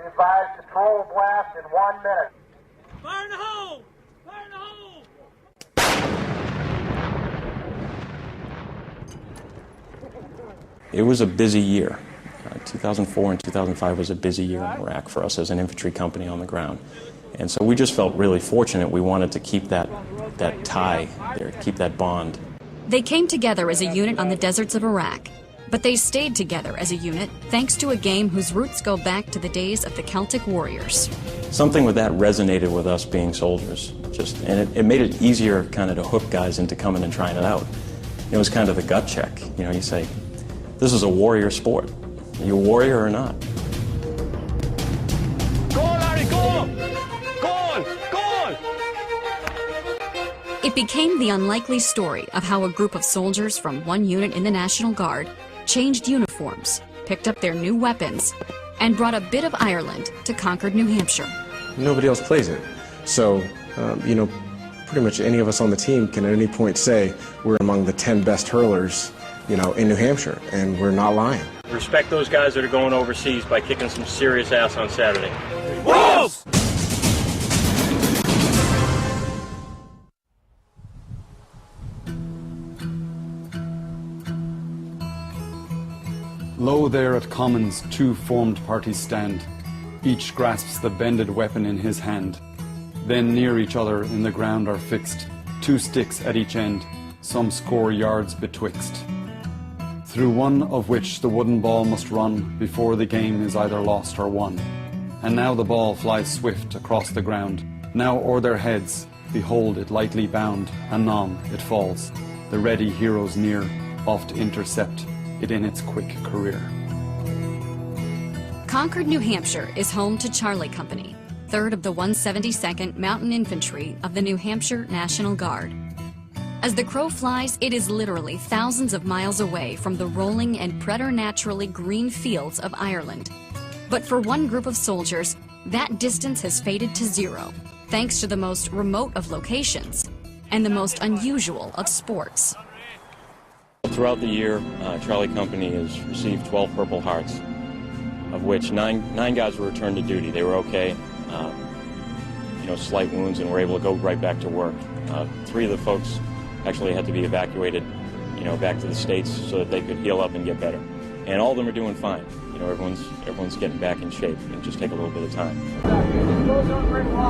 Be advised, control blast in 1 minute. Fire in the hole! Fire in the hole! It was a busy year. 2004 and 2005 was a busy year in Iraq for us as an infantry company on the ground. And so we just felt really fortunate. We wanted to keep that tie there, keep that bond. They came together as a unit on the deserts of Iraq, but they stayed together as a unit thanks to a game whose roots go back to the days of the Celtic warriors. Something with that resonated with us being soldiers, and it made it easier kind of to hook guys into coming and trying it out. It was kind of the gut check. You know, you say, this is a warrior sport. Are you a warrior or not? Go on, Larry, go on! Go on! Go on! It became the unlikely story of how a group of soldiers from one unit in the National Guard changed uniforms, picked up their new weapons, and brought a bit of Ireland to Concord, New Hampshire. Nobody else plays it. So, you know, pretty much any of us on the team can at any point say we're among the 10 best hurlers, you know, in New Hampshire, and we're not lying. Respect those guys that are going overseas by kicking some serious ass on Saturday. Wolves! Low there at Commons, two formed parties stand. Each grasps the bended weapon in his hand. Then near each other in the ground are fixed, two sticks at each end, some score yards betwixt. Through one of which the wooden ball must run before the game is either lost or won. And now the ball flies swift across the ground. Now o'er their heads, behold it lightly bound, anon it falls. The ready heroes near, oft intercept it in its quick career. Concord, New Hampshire is home to Charlie Company, 3rd of the 172nd Mountain Infantry of the New Hampshire National Guard. As the crow flies, it is literally thousands of miles away from the rolling and preternaturally green fields of Ireland. But for one group of soldiers, that distance has faded to zero, thanks to the most remote of locations and the most unusual of sports. Throughout the year, Charlie Company has received 12 Purple Hearts, of which nine guys were returned to duty. They were okay, you know, slight wounds, and were able to go right back to work. 3 of the folks actually had to be evacuated, you know, back to the States so that they could heal up and get better. And all of them are doing fine. You know, everyone's getting back in shape, and just take a little bit of time.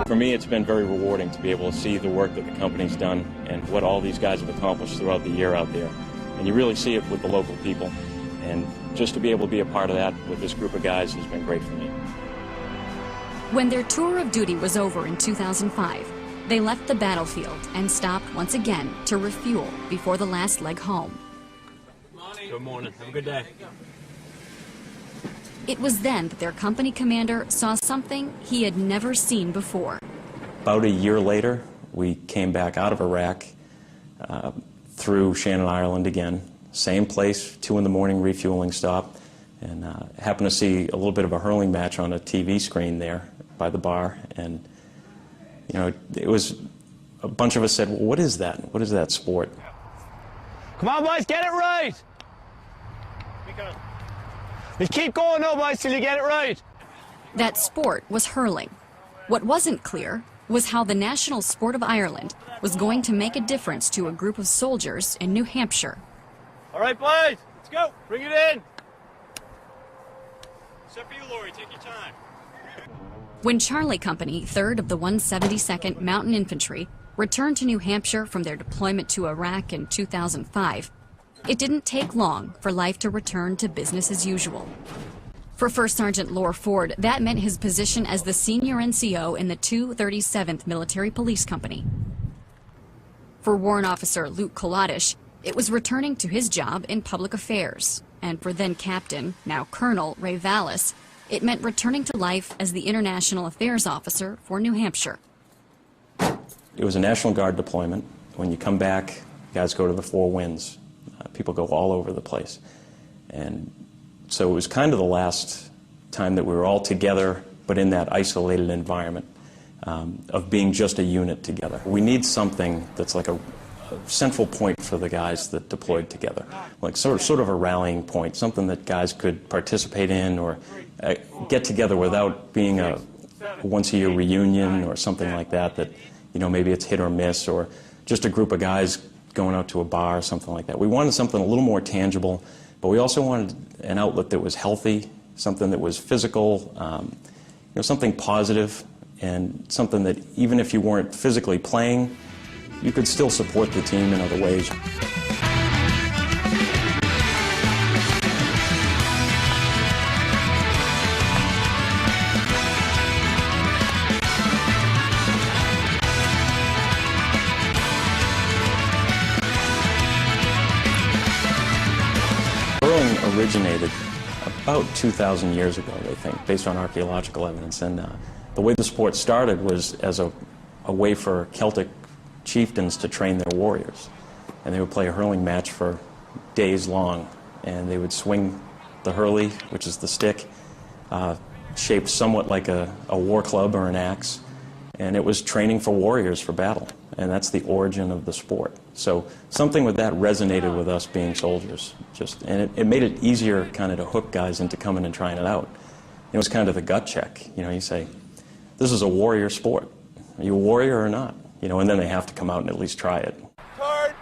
For me, it's been very rewarding to be able to see the work that the company's done and what all these guys have accomplished throughout the year out there. And you really see it with the local people. And just to be able to be a part of that with this group of guys has been great for me. When their tour of duty was over in 2005, they left the battlefield and stopped once again to refuel before the last leg home. Good morning. Have a good day. It was then that their company commander saw something he had never seen before. About a year later, we came back out of Iraq through Shannon, Ireland again. Same place, 2 in the morning refueling stop, and happened to see a little bit of a hurling match on a TV screen there by the bar. And you know, it was, a bunch of us said, well, what is that? What is that sport? Come on, boys, get it right! You keep going now, boys, till you get it right. That sport was hurling. What wasn't clear was how the national sport of Ireland was going to make a difference to a group of soldiers in New Hampshire. All right, boys, let's go. Bring it in. Except for you, Laurie, take your time. When Charlie Company, 3rd of the 172nd Mountain Infantry, returned to New Hampshire from their deployment to Iraq in 2005, it didn't take long for life to return to business as usual. For First Sergeant Lore Ford, that meant his position as the senior NCO in the 237th Military Police Company. For Warrant Officer Luke Kolodish, it was returning to his job in public affairs. And for then Captain, now Colonel, Ray Vallis, it meant returning to life as the International Affairs Officer for New Hampshire. It was a National Guard deployment. When you come back, guys go to the 4 winds. People go all over the place. And so it was kind of the last time that we were all together, but in that isolated environment of being just a unit together. We need something that's like a central point for the guys that deployed together, like sort of a rallying point, something that guys could participate in or get together without being a once-a-year reunion or something like that, that, you know, maybe it's hit or miss, or just a group of guys going out to a bar or something like that. We wanted something a little more tangible, but we also wanted an outlet that was healthy, something that was physical, you know, something positive, and something that even if you weren't physically playing, you could still support the team in other ways. Hurling originated about 2,000 years ago, I think, based on archaeological evidence. And the way the sport started was as a way for Celtic chieftains to train their warriors. And they would play a hurling match for days long. And they would swing the hurley, which is the stick, shaped somewhat like a war club or an axe. And it was training for warriors for battle. And that's the origin of the sport. So something with that resonated with us being soldiers. And it made it easier kind of to hook guys into coming and trying it out. It was kind of the gut check. You know, you say, this is a warrior sport. Are you a warrior or not? You know, and then they have to come out and at least try it. Turn.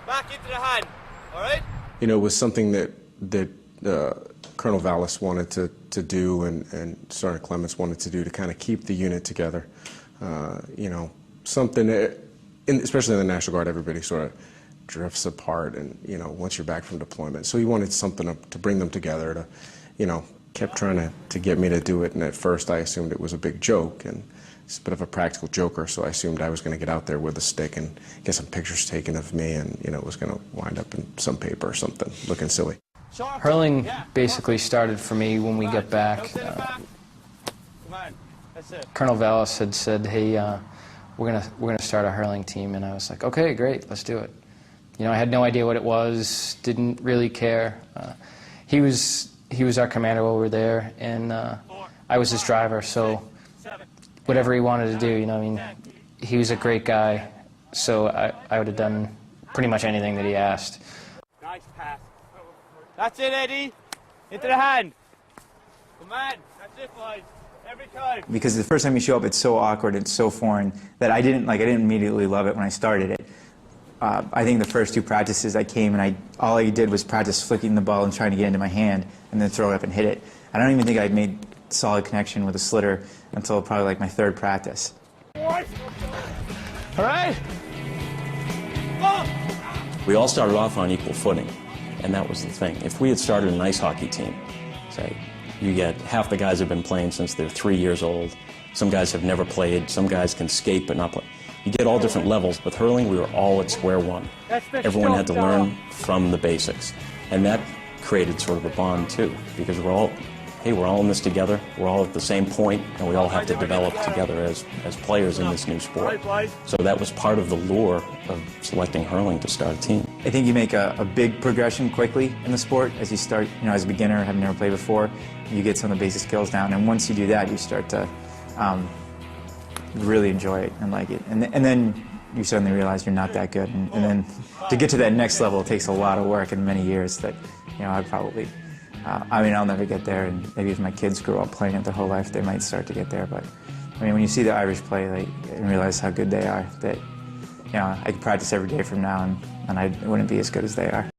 Back into the hand. All right? You know, it was something that Colonel Vallis wanted to do and Sergeant Clements wanted to do to kind of keep the unit together. You know, something, especially in the National Guard, everybody sort of drifts apart, and, you know, once you're back from deployment. So he wanted something to bring them together, to, you know, kept trying to get me to do it, and at first I assumed it was a big joke, and he's a bit of a practical joker, so I assumed I was going to get out there with a stick and get some pictures taken of me, and, you know, it was going to wind up in some paper or something, looking silly. Hurling basically started for me when we got back. Colonel Vallis had said, hey, we're gonna start a hurling team, and I was like, okay, great, let's do it. You know, I had no idea what it was, didn't really care. He was our commander while we were there, and I was his driver, so whatever he wanted to do, you know, I mean, he was a great guy, so I would have done pretty much anything that he asked. Nice pass. That's it, Eddie. Into the hand. Come on. That's it, boys. Every time. Because the first time you show up, it's so awkward, it's so foreign, that I didn't immediately love it when I started it. I think the first two practices I came and all I did was practice flicking the ball and trying to get into my hand and then throw it up and hit it. I don't even think I'd made solid connection with a slitter until probably like my third practice. All right. Oh. We all started off on equal footing, and that was the thing. If we had started an ice hockey team, say, you get half the guys have been playing since they're 3 years old. Some guys have never played. Some guys can skate but not play. You get all different levels. With hurling, we were all at square one. Everyone had to learn from the basics. And that created sort of a bond, too, because we're all in this together. We're all at the same point, and we all have to develop together as players in this new sport. So that was part of the lure of selecting hurling to start a team. I think you make a big progression quickly in the sport as you start, you know, as a beginner, having never played before. You get some of the basic skills down, and once you do that, you start to really enjoy it and like it. And then you suddenly realize you're not that good. And then to get to that next level, it takes a lot of work and many years that, you know, I probably, I mean, I'll never get there. And maybe if my kids grew up playing it their whole life, they might start to get there. But, I mean, when you see the Irish play and realize how good they are, that, you know, I could practice every day from now and I wouldn't be as good as they are.